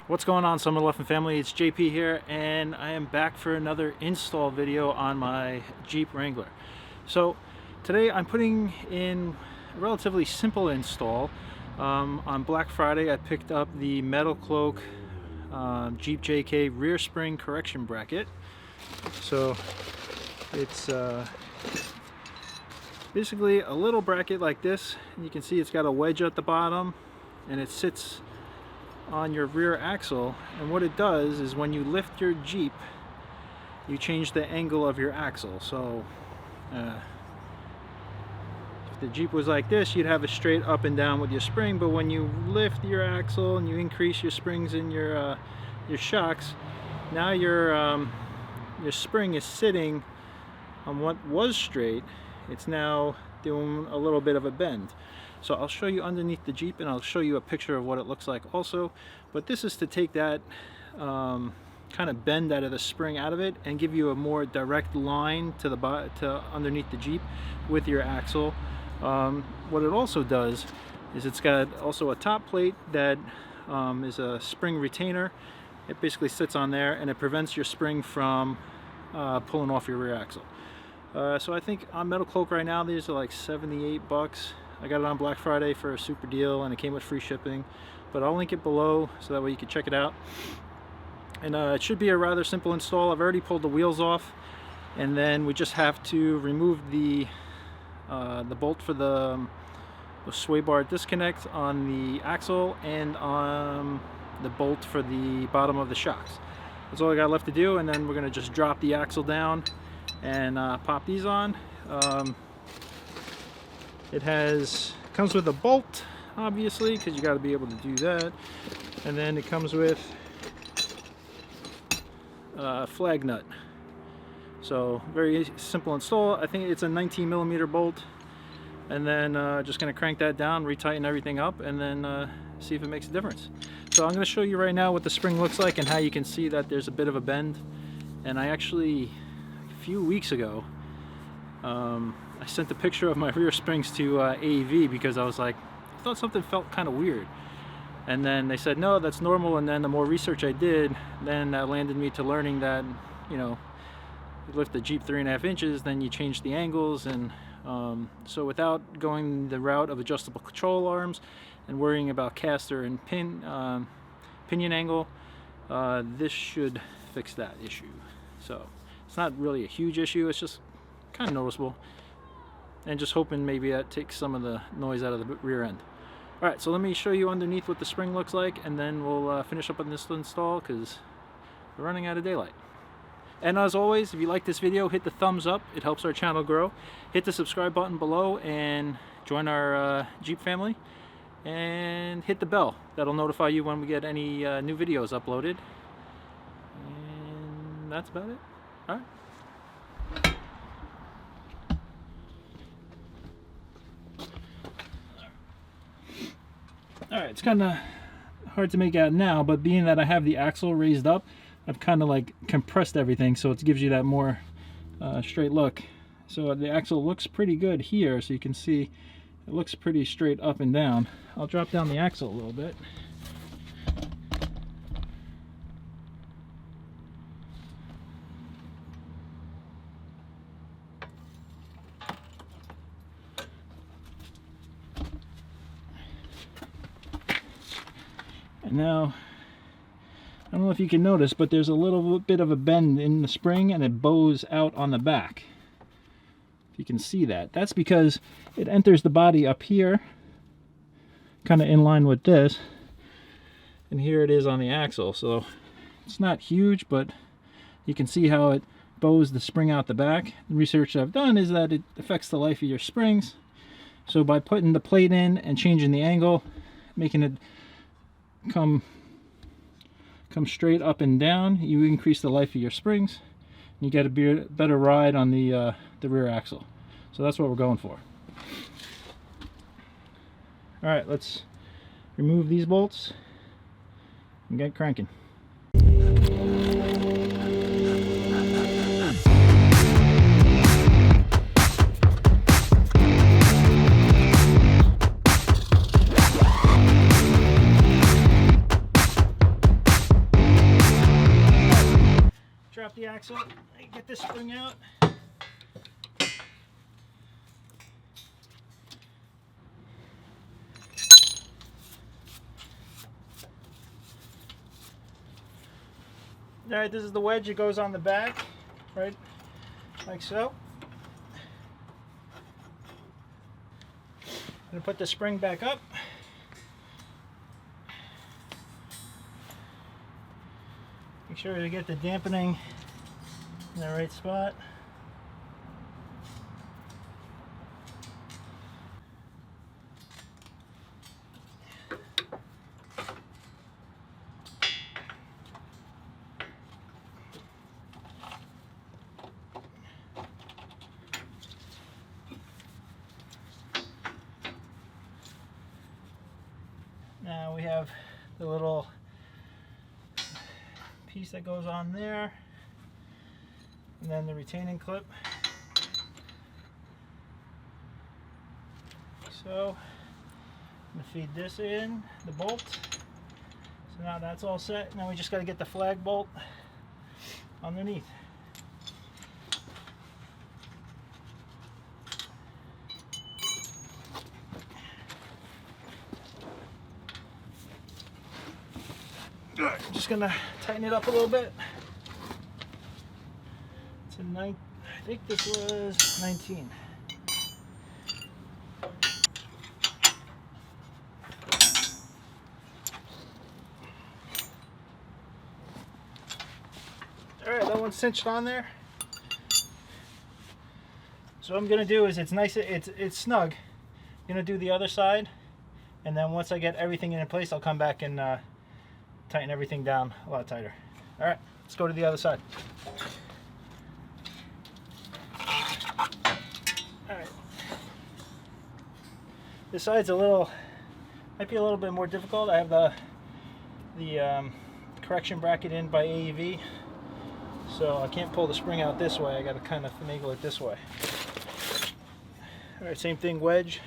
What's going on, Summer Left and family? It's JP here, and I am back for another install video on my Jeep Wrangler. So today I'm putting in a relatively simple install. On Black Friday I picked up the Metalcloak Jeep JK rear spring correction bracket. So it's basically a little bracket like this, and you can see it's got a wedge at the bottom and it sits on your rear axle, and what it does is when you lift your Jeep you change the angle of your axle. So if the Jeep was like this, you'd have it straight up and down with your spring, but when you lift your axle and you increase your springs in your shocks, now your spring is sitting on what was straight. It's now doing a little bit of a bend. So I'll show you underneath the Jeep, and I'll show you a picture of what it looks like also. But this is to take that kind of bend out of the spring out of it and give you a more direct line to underneath the Jeep with your axle. What it also does is it's got also a top plate that is a spring retainer. It basically sits on there and it prevents your spring from pulling off your rear axle. So I think on Metalcloak right now these are like 78 bucks. I got it on Black Friday for a super deal, and it came with free shipping, but I'll link it below so that way you can check it out. And it should be a rather simple install. I've already pulled the wheels off, and then we just have to remove the bolt for the sway bar disconnect on the axle and on the bolt for the bottom of the shocks. That's all I got left to do, and then we're going to just drop the axle down and pop these on. It comes with a bolt, obviously, because you got to be able to do that, and then it comes with a flag nut. So very simple install. I think it's a 19mm bolt, and then just going to crank that down, retighten everything up, and then see if it makes a difference. So I'm going to show you right now what the spring looks like and how you can see that there's a bit of a bend. And I actually, a few weeks ago, I sent a picture of my rear springs to AEV because I was like, I thought something felt kind of weird. And then they said, no, that's normal. And then the more research I did, then that landed me to learning that, you know, you lift the Jeep 3.5 inches, then you change the angles. And so without going the route of adjustable control arms and worrying about caster and pinion angle, this should fix that issue. So it's not really a huge issue, it's just kind of noticeable, and just hoping maybe that takes some of the noise out of the rear end. Alright, so let me show you underneath what the spring looks like, and then we'll finish up on this install because we're running out of daylight. And as always, if you like this video, hit the thumbs up, it helps our channel grow. Hit the subscribe button below and join our Jeep family, and hit the bell. That'll notify you when we get any new videos uploaded. And that's about it. Alright. Alright, it's kind of hard to make out now, but being that I have the axle raised up, I've kind of like compressed everything so it gives you that more straight look. So the axle looks pretty good here, so you can see it looks pretty straight up and down. I'll drop down the axle a little bit. And now, I don't know if you can notice, but there's a little bit of a bend in the spring and it bows out on the back. If you can see that. That's because it enters the body up here, kind of in line with this, and here it is on the axle. So it's not huge, but you can see how it bows the spring out the back. The research I've done is that it affects the life of your springs. So by putting the plate in and changing the angle, making it come straight up and down, you increase the life of your springs. You get a better ride on the the rear axle. So that's what we're going for. All right, let's remove these bolts and get cranking. Drop the axle and get this spring out. Alright, this is the wedge. It goes on the back, right, like so. I'm going to put the spring back up. Make sure to get the dampening in the right spot. Now we have the little piece that goes on there, and then the retaining clip. So I'm going to feed this in, the bolt. So now that's all set. Now we just got to get the flag bolt underneath. Alright, I'm just going to tighten it up a little bit. It's a 9, I think this was 19. Alright, that one's cinched on there. So what I'm going to do is, it's nice, it's snug. I'm going to do the other side, and then once I get everything in place, I'll come back and tighten everything down a lot tighter. All right, let's go to the other side. All right. This side's might be a little bit more difficult. I have the correction bracket in by AEV, so I can't pull the spring out this way. I got to kind of finagle it this way. All right, same thing, wedge.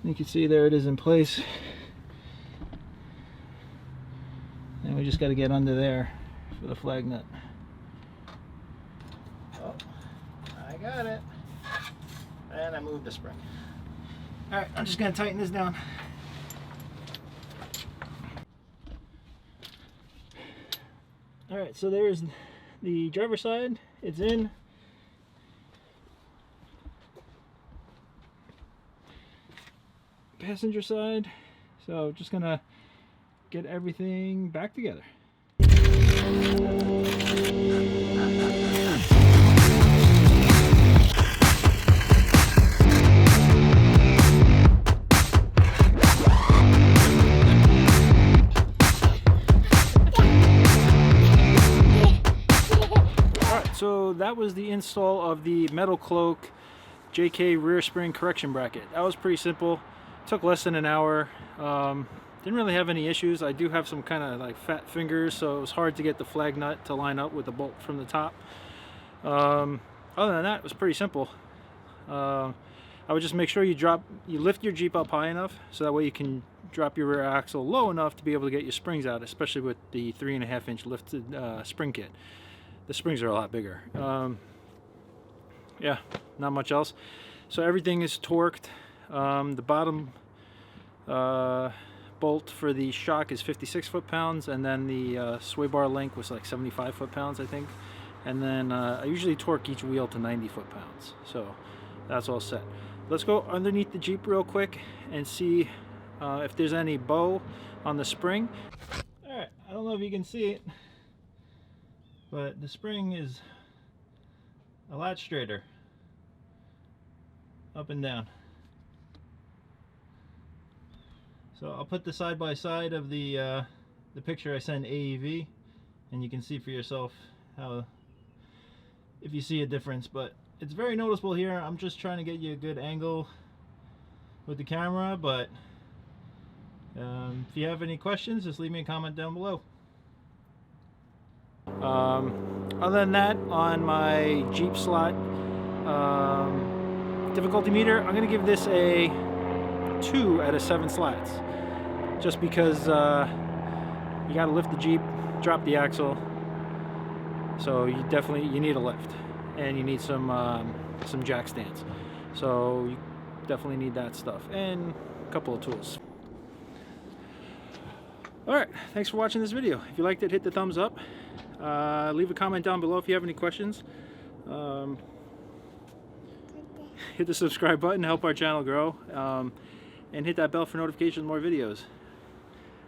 You can see there it is in place, and we just got to get under there for the flag nut. Oh, I got it, and I moved the spring. All right, I'm just going to tighten this down. All right, so there's the driver's side. It's in. Passenger side, so just gonna get everything back together. Alright, so that was the install of the Metalcloak JK rear spring correction bracket. That was pretty simple. Took less than an hour. Didn't really have any issues. I do have some kind of like fat fingers, so it was hard to get the flag nut to line up with the bolt from the top. Other than that, it was pretty simple. I would just make sure you lift your Jeep up high enough so that way you can drop your rear axle low enough to be able to get your springs out, especially with the 3.5-inch lifted spring kit. The springs are a lot bigger. Yeah, not much else. So everything is torqued. The bottom bolt for the shock is 56 foot-pounds, and then the sway bar link was like 75 foot-pounds, I think. And then I usually torque each wheel to 90 foot-pounds. So that's all set. Let's go underneath the Jeep real quick and see if there's any bow on the spring. Alright, I don't know if you can see it, but the spring is a lot straighter up and down. So I'll put the side by side of the picture I sent AEV, and you can see for yourself how, if you see a difference, but it's very noticeable here. I'm just trying to get you a good angle with the camera, but if you have any questions, just leave me a comment down below. Other than that, on my Jeep slot difficulty meter, I'm going to give this a 2 out of 7 slats, just because you got to lift the Jeep, drop the axle, so you need a lift, and you need some jack stands, so you definitely need that stuff, and a couple of tools. Alright, thanks for watching this video. If you liked it, hit the thumbs up. Leave a comment down below if you have any questions. Hit the subscribe button to help our channel grow. And hit that bell for notifications of more videos.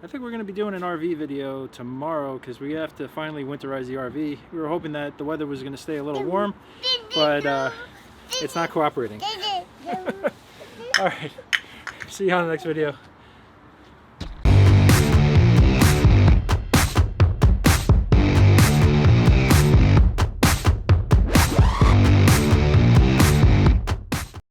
I think we're going to be doing an RV video tomorrow because we have to finally winterize the RV. We were hoping that the weather was going to stay a little warm, but it's not cooperating. Alright, see you on the next video.